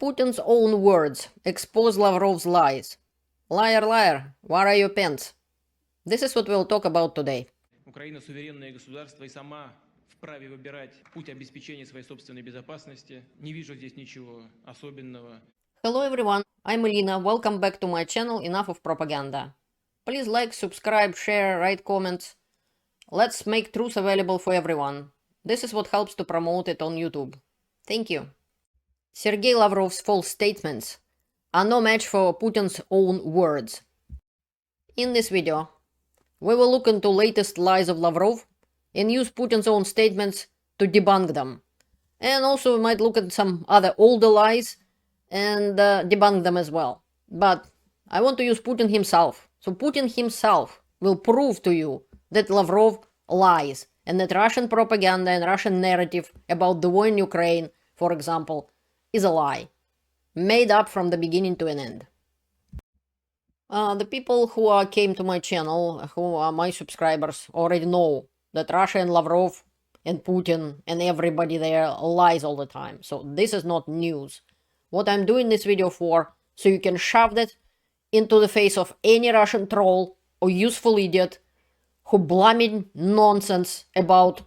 Putin's own words expose Lavrov's lies. Liar, liar, where are your pants? This is what we'll talk about today. Украина суверенное государство и сама вправе выбирать путь обеспечения своей собственной безопасности. Не вижу здесь ничего особенного. Hello everyone, I'm Elina, welcome back to my channel Enough of Propaganda. Please like, subscribe, share, write comments. Let's make truth available for everyone. This is what helps to promote it on YouTube. Thank you. Sergey Lavrov's false statements are no match for Putin's own words. In this video, we will look into latest lies of Lavrov and use Putin's own statements to debunk them. And also we might look at some other older lies and debunk them as well. But I want to use Putin himself. So Putin himself will prove to you that Lavrov lies and that Russian propaganda and Russian narrative about the war in Ukraine, for example, is a lie, made up from the beginning to an end. The people who came to my channel, who are my subscribers, already know that Russia and Lavrov and Putin and everybody there lies all the time. So this is not news. What I'm doing this video for, so you can shove that into the face of any Russian troll or useful idiot who blabbing nonsense about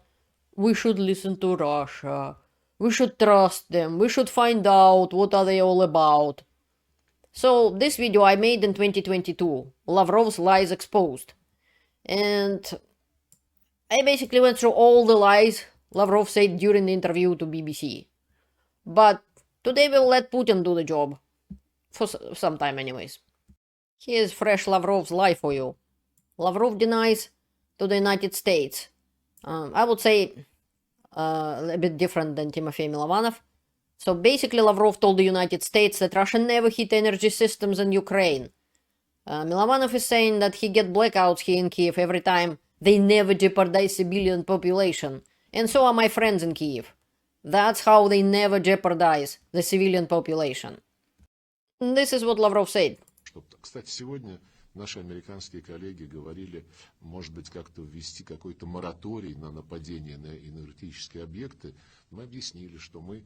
we should listen to Russia, we should trust them, we should find out what are they all about. So this video I made in 2022, Lavrov's lies exposed. And I basically went through all the lies Lavrov said during the interview to BBC. But today we'll let Putin do the job. For some time anyways. Here's fresh Lavrov's lie for you. Lavrov denies to the United States. I would say a bit different than Timofey Milovanov. So basically Lavrov told the United States that Russia never hit energy systems in Ukraine. Milovanov is saying that he get blackouts here in Kiev every time they never jeopardize civilian population. And so are my friends in Kiev. That's how they never jeopardize the civilian population. This is what Lavrov said. Кстати, сегодня наши американские коллеги говорили, может быть, как-то ввести какой-то мораторий на нападение на энергетические объекты. Мы объяснили, что мы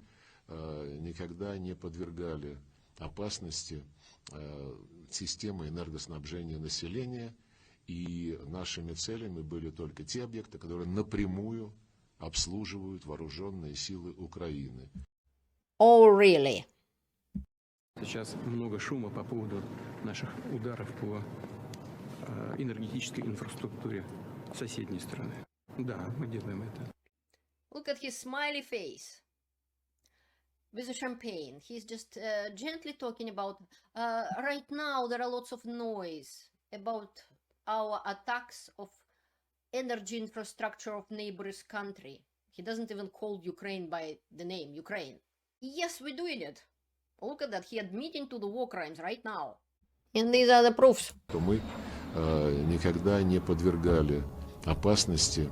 никогда не подвергали опасности системы энергоснабжения населения, и нашими целями были только те объекты, которые напрямую обслуживают вооруженные силы Украины. Oh, really? Сейчас много шума по поводу наших ударов по энергетической инфраструктуре соседней страны. Да, мы делаем это. Look at his smiley face. With a champagne. He's just gently talking about right now there are lots of noise about our attacks of energy infrastructure of neighbors country. He doesn't even call Ukraine by the name Ukraine. Yes, we're doing it. Look at that, he admitting to the war crimes right now. And these are the proofs. Мы никогда не подвергали опасности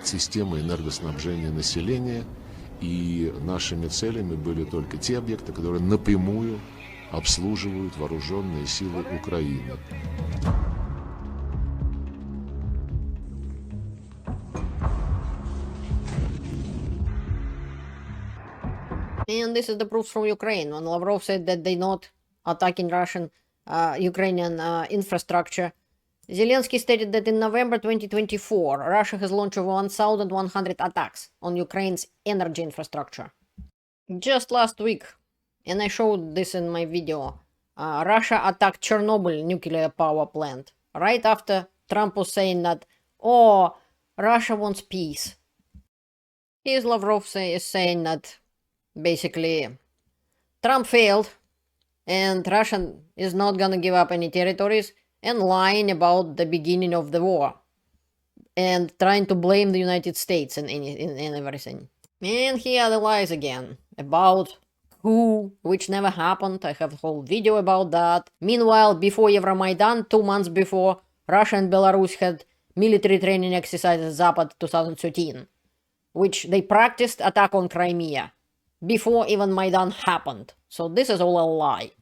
системы энергоснабжения населения, и нашими целями были только те объекты, которые напрямую обслуживают вооруженные силы Украины. And this is the proofs from Ukraine. When Lavrov said that they're not attacking Ukrainian infrastructure, Zelensky stated that in November 2024, Russia has launched over 1,100 attacks on Ukraine's energy infrastructure. Just last week, and I showed this in my video, Russia attacked Chernobyl nuclear power plant right after Trump was saying that, oh, Russia wants peace. Here's Lavrov is saying that basically Trump failed and Russia is not gonna give up any territories, and lying about the beginning of the war and trying to blame the United States in everything. And here are the lies again about coup, which never happened. I have a whole video about that. Meanwhile, before Euromaidan, 2 months before, Russia and Belarus had military training exercises Zapad 2013, which they practiced attack on Crimea before even Maidan happened. So this is all a lie.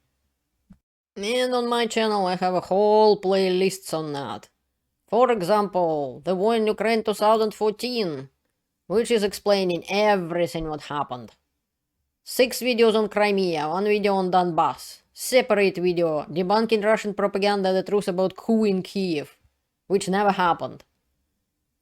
And on my channel I have a whole playlist on that. For example, the war in Ukraine 2014, which is explaining everything what happened. 6 videos on Crimea, 1 video on Donbass, separate video debunking Russian propaganda, the truth about coup in Kiev, which never happened.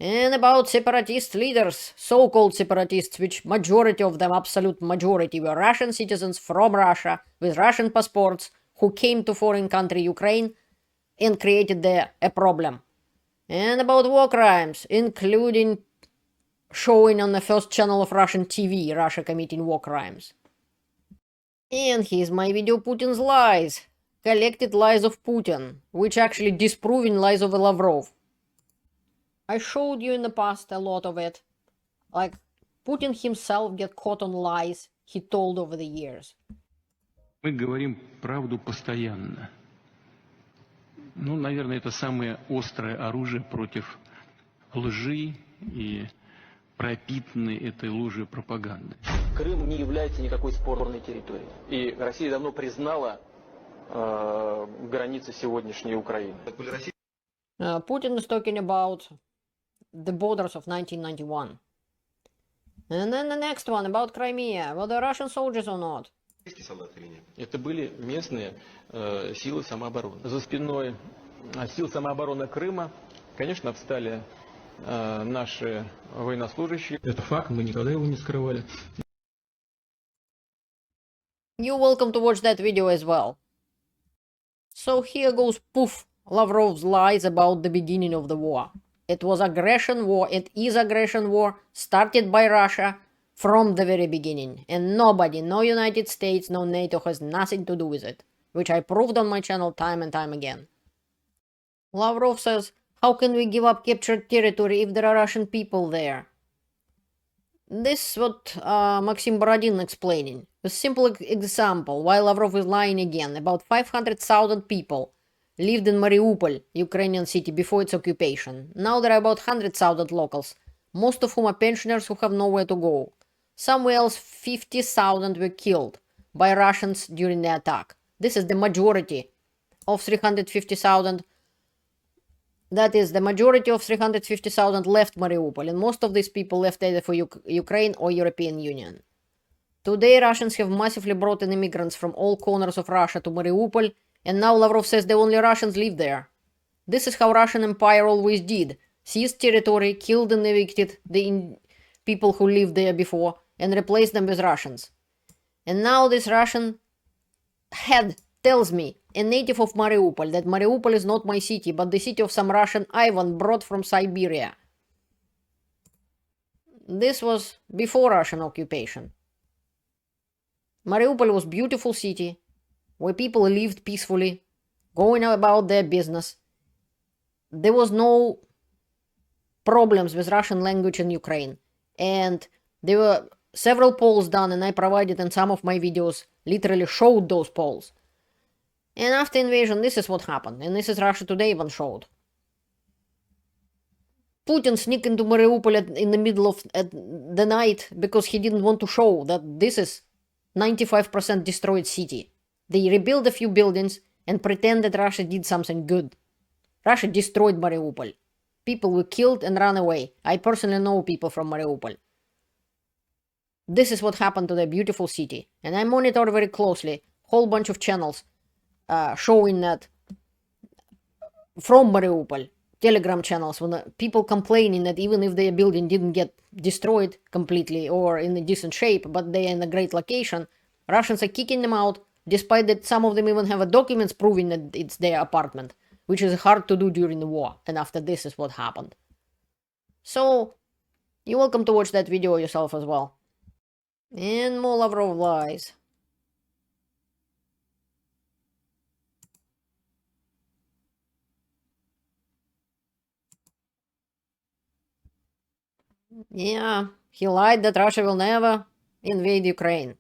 And about separatist leaders, so-called separatists, which majority of them, absolute majority, were Russian citizens from Russia with Russian passports who came to foreign country Ukraine and created there a problem. And about war crimes, including showing on the first channel of Russian TV, Russia committing war crimes. And here's my video Putin's lies, collected lies of Putin, which actually disproving lies of Lavrov. I showed you in the past a lot of it. Like, Putin himself get caught on lies he told over the years. Мы говорим правду постоянно. Ну, наверное, это самое острое оружие против лжи и пропитанной этой ложью пропаганды. Крым не является никакой спорной территорией. И Россия давно признала границы сегодняшней Украины. Putin is talking about the borders of 1991. And then the next one about Crimea. Were there Russian soldiers or not? Это были местные силы самообороны. За спиной сил самообороны Крыма, конечно, встали наши военнослужащие. Это факт, мы никогда его не скрывали. You're welcome to watch that video as well. So here goes poof, Lavrov's lies about the beginning of the war. It was aggression war, it is aggression war, started by Russia from the very beginning. And nobody, no United States, no NATO has nothing to do with it, which I proved on my channel time and time again. Lavrov says, how can we give up captured territory if there are Russian people there? This is what Maxim Borodin explaining. A simple example why Lavrov is lying again. About 500,000 people lived in Mariupol, Ukrainian city, before its occupation. Now there are about 100,000 locals, most of whom are pensioners who have nowhere to go. Somewhere else 50,000 were killed by Russians during the attack. This is the majority of 350,000. That is, the majority of 350,000 left Mariupol, and most of these people left either for Ukraine or European Union. Today, Russians have massively brought in immigrants from all corners of Russia to Mariupol, and now Lavrov says the only Russians live there. This is how Russian Empire always did. Seized territory, killed and evicted the people who lived there before, and replaced them with Russians. And now this Russian head tells me, a native of Mariupol, that Mariupol is not my city, but the city of some Russian Ivan brought from Siberia. This was before Russian occupation. Mariupol was a beautiful city, where people lived peacefully, going about their business. There was no problems with Russian language in Ukraine. And there were several polls done, and I provided in some of my videos, literally showed those polls. And after invasion, this is what happened. And this is Russia Today even showed. Putin sneaked into Mariupol in the middle of the night because he didn't want to show that this is 95% destroyed city. They rebuilt a few buildings and pretend that Russia did something good. Russia destroyed Mariupol. People were killed and ran away. I personally know people from Mariupol. This is what happened to the beautiful city. And I monitor very closely whole bunch of channels showing that from Mariupol, Telegram channels, when people complaining that even if their building didn't get destroyed completely or in a decent shape, but they're in a great location, Russians are kicking them out, despite that some of them even have documents proving that it's their apartment, which is hard to do during the war. And after this is what happened. So, you're welcome to watch that video yourself as well. And more Lavrov lies. Yeah, he lied that Russia will never invade Ukraine.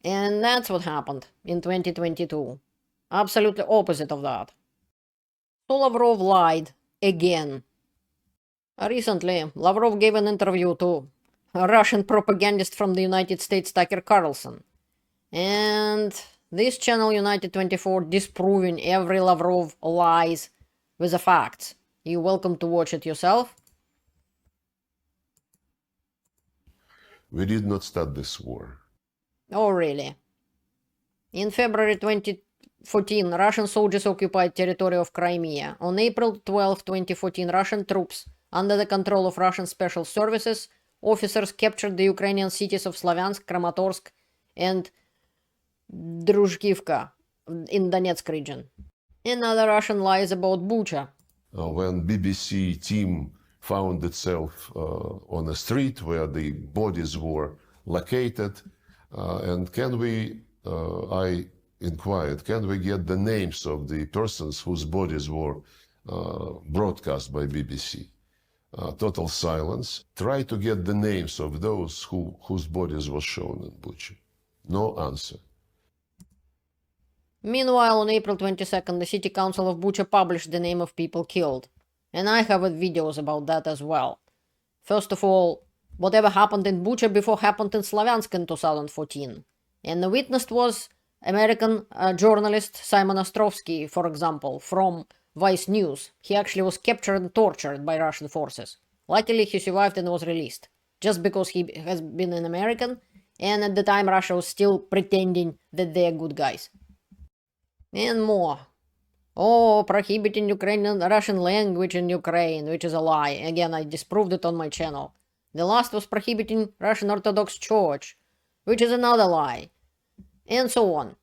And that's what happened in 2022. Absolutely opposite of that. So Lavrov lied again. Recently, Lavrov gave an interview to a Russian propagandist from the United States, Tucker Carlson. And this channel, United 24, disproving every Lavrov lies with the facts. You're welcome to watch it yourself. We did not start this war. Oh, really? In February 2014, Russian soldiers occupied territory of Crimea. On April 12, 2014, Russian troops, under the control of Russian Special Services, officers captured the Ukrainian cities of Slavyansk, Kramatorsk, and Druzhkivka in Donetsk region. Another Russian lie is about Bucha. When BBC team found itself on a street where the bodies were located, and I inquired, can we get the names of the persons whose bodies were broadcast by BBC? Total silence. Try to get the names of those whose bodies were shown in Bucha. No answer. Meanwhile, on April 22nd, the City Council of Bucha published the name of people killed. And I have videos about that as well. First of all, whatever happened in Bucha before happened in Slavyansk in 2014. And the witness was American journalist Simon Ostrovsky, for example, from Vice News. He actually was captured and tortured by Russian forces. Luckily, he survived and was released, just because he has been an American, and at the time Russia was still pretending that they are good guys. And more. Oh, prohibiting Russian language in Ukraine, which is a lie. Again, I disproved it on my channel. The last was prohibiting Russian Orthodox Church, which is another lie. And so on.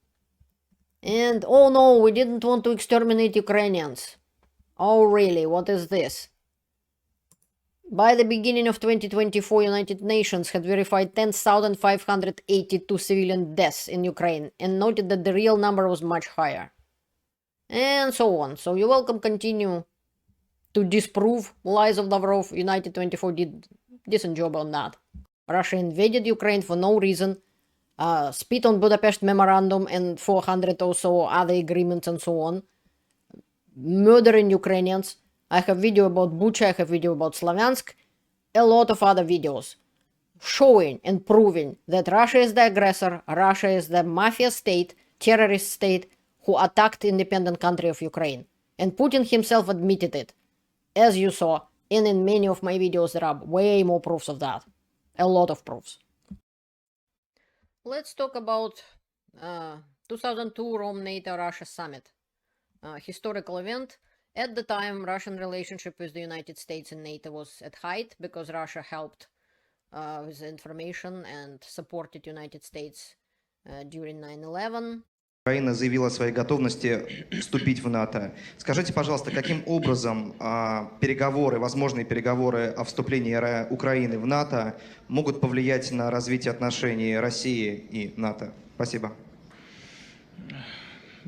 And, oh no, we didn't want to exterminate Ukrainians. Oh really, what is this? By the beginning of 2024, United Nations had verified 10,582 civilian deaths in Ukraine and noted that the real number was much higher. And so on. So you're welcome continue to disprove lies of Lavrov. United 24 did a decent job on that. Russia invaded Ukraine for no reason, spit on Budapest Memorandum and 400 or so other agreements and so on, murdering Ukrainians. I have video about Bucha, I have video about Slavyansk, a lot of other videos showing and proving that Russia is the aggressor, Russia is the mafia state, terrorist state who attacked independent country of Ukraine. And Putin himself admitted it, as you saw, and in many of my videos there are way more proofs of that. A lot of proofs. Let's talk about 2002 Rome NATO Russia Summit. Historical event. At the time, Russian relationship with the United States and NATO was at height because Russia helped with information and supported United States during 9/11. Украина заявила о своей готовности вступить в НАТО. Скажите, пожалуйста, каким образом возможные переговоры о вступлении Украины в НАТО могут повлиять на развитие отношений России и НАТО? Спасибо.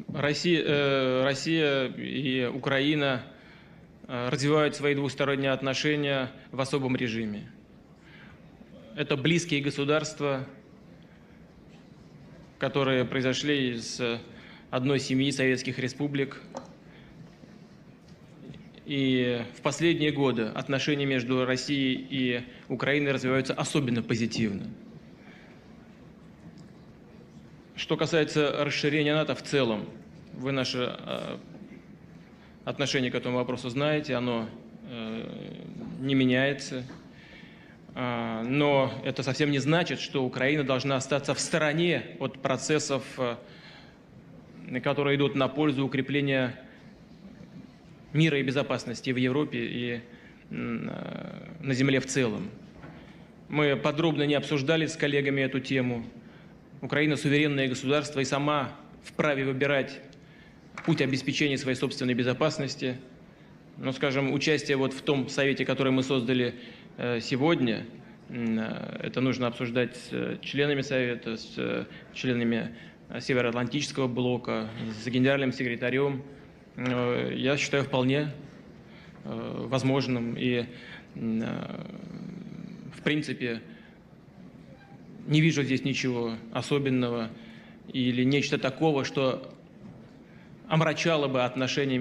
Россия и Украина развивают свои двусторонние отношения в особом режиме. Это близкие государства, которые произошли из одной семьи советских республик. И в последние годы отношения между Россией и Украиной развиваются особенно позитивно. Что касается расширения НАТО в целом, вы наше отношение к этому вопросу знаете, оно не меняется. Но это совсем не значит, что Украина должна остаться в стороне от процессов, которые идут на пользу укрепления мира и безопасности в Европе и на земле в целом. Мы подробно не обсуждали с коллегами эту тему. Украина суверенное государство и сама вправе выбирать путь обеспечения своей собственной безопасности. Но, скажем, участие вот в том совете, который мы создали сегодня, это нужно обсуждать с членами совета, с членами Североатлантического блока, с генеральным секретарем. Я считаю вполне возможным и, в принципе, не вижу здесь ничего особенного или нечто такого, что омрачало бы отношения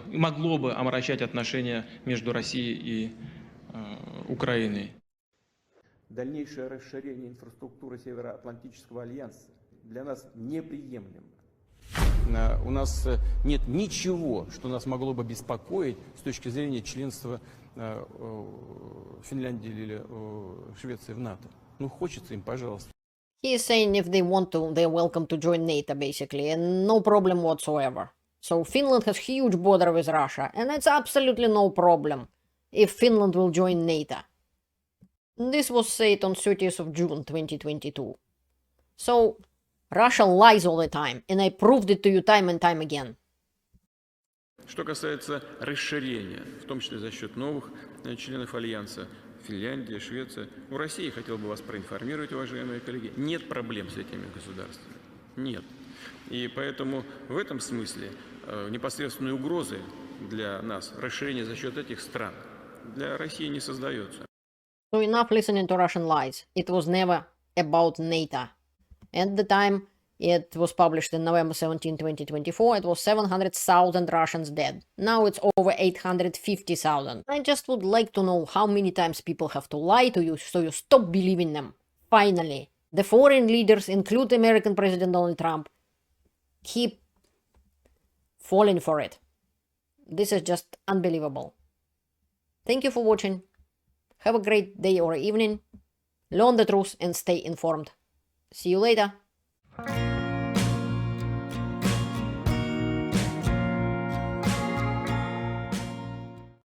могло бы омрачать отношения между Россией и Украиной. Дальнейшее расширение инфраструктуры Североатлантического альянса для нас неприемлемо. У нас нет ничего, что нас могло бы беспокоить с точки зрения членства Финляндии или Швеции в НАТО. Ну, хочется им, пожалуйста. He is saying if they want to, they're welcome to join NATO, basically, and no problem whatsoever. So Finland has huge border with Russia, and it's absolutely no problem if Finland will join NATO. This was said on 30th of June 2022. So Russia lies all the time, and I proved it to you time and time again. Что касается расширения, в том числе за счет новых членов Альянса, Финляндия, Швеция, у России, хотел бы вас проинформировать, уважаемые коллеги, нет проблем с этими государствами. Нет. И поэтому в этом смысле непосредственной угрозы для нас расширение за счет этих стран для России не создается. So enough listening to Russian lies. It was never about NATO. At the time it was published in November 17, 2024, it was 700,000 Russians dead. Now it's over 850,000. I just would like to know how many times people have to lie to you so you stop believing them. Finally, the foreign leaders, include American President Donald Trump, keep falling for it. This is just unbelievable. Thank you for watching. Have a great day or evening. Learn the truth and stay informed. See you later.